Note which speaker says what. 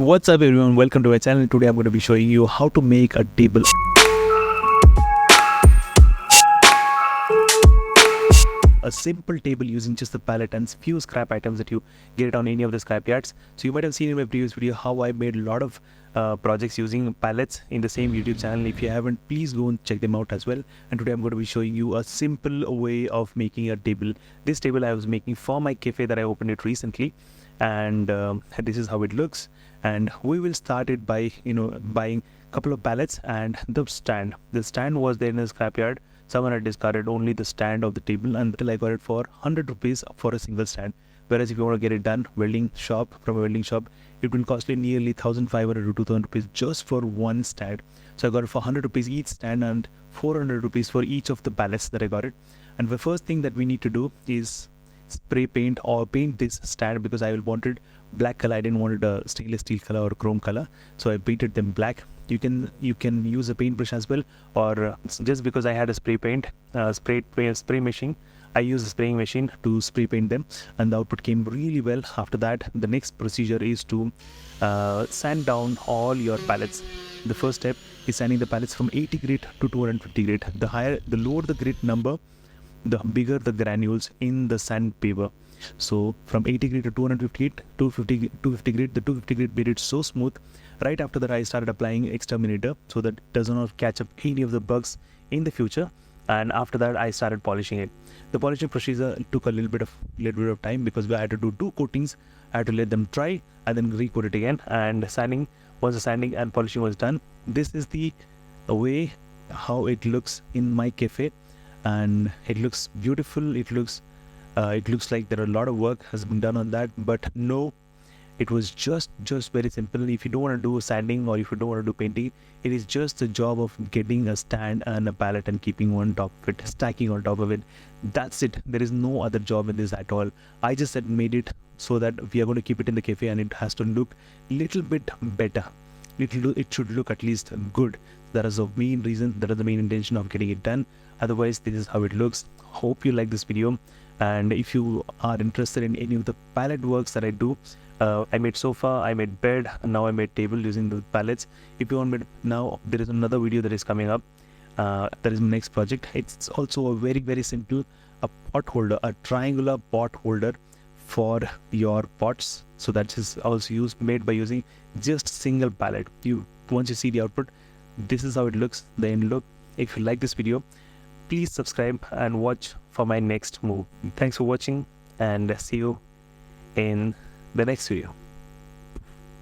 Speaker 1: What's up everyone, welcome to my channel. Today I'm going to be showing you how to make a table. A simple table using just the pallet and few scrap items that you get it on any of the scrap yards. So you might have seen in my previous video how I made a lot of projects using pallets in the same YouTube channel. If you haven't, please go and check them out as well. And today I'm going to be showing you a simple way of making a table. This table I was making for my cafe that I opened it recently, and this is how it looks. And we will start it by buying a couple of pallets and the stand was there in the scrapyard. Someone had discarded only the stand of the table, and until I got it for 100 rupees for a single stand. Whereas if you want to get it done from a welding shop, it will cost you nearly 1,500 to 2,000 rupees just for one stand. So I got it for 100 rupees each stand and 400 rupees for each of the pallets that I got it. And the first thing that we need to do is spray paint or paint this stand, because I wanted black color. I didn't want it a stainless steel color or chrome color, so I painted them black. You can use a paintbrush as well, or just because I had a spray machine, I used a spraying machine to spray paint them, and the output came really well. After that, the next procedure is to sand down all your pallets. The first step is sanding the pallets from 80 grit to 250 grit. The lower the grit number, the bigger the granules in the sandpaper. So from 80 grit to 250 grit, 250 grit, the 250 grit made it so smooth. Right after that, I started applying exterminator so that it does not catch up any of the bugs in the future. And after that, I started polishing it. The polishing procedure took a little bit of time, because I had to do 2 coatings. I had to let them dry and then re-coat it again. And once the sanding and polishing was done, this is the way how it looks in my cafe, and it looks beautiful. It looks like there are a lot of work has been done on that, but no, it was just very simple. If you don't want to do sanding, or if you don't want to do painting, it is just the job of getting a stand and a pallet and keeping on top of it, stacking on top of it. That's it. There is no other job in this at all. I just had made it so that we are going to keep it in the cafe, and it has to look little bit better. It should look at least good. That is the main reason, that is the main intention of getting it done. Otherwise, this is how it looks. Hope you like this video, and if you are interested in any of the pallet works that I do, I made sofa, I made bed, and now I made table using the pallets. If you want me, now there is another video that is coming up. That is my next project. It's also a very simple, a pot holder, a triangular pot holder for your pots. So that is also made by using just single pallet. Once you see the output, this is how it looks, the end look. If you like this video, please subscribe and watch for my next move. Thanks for watching, and see you in the next video.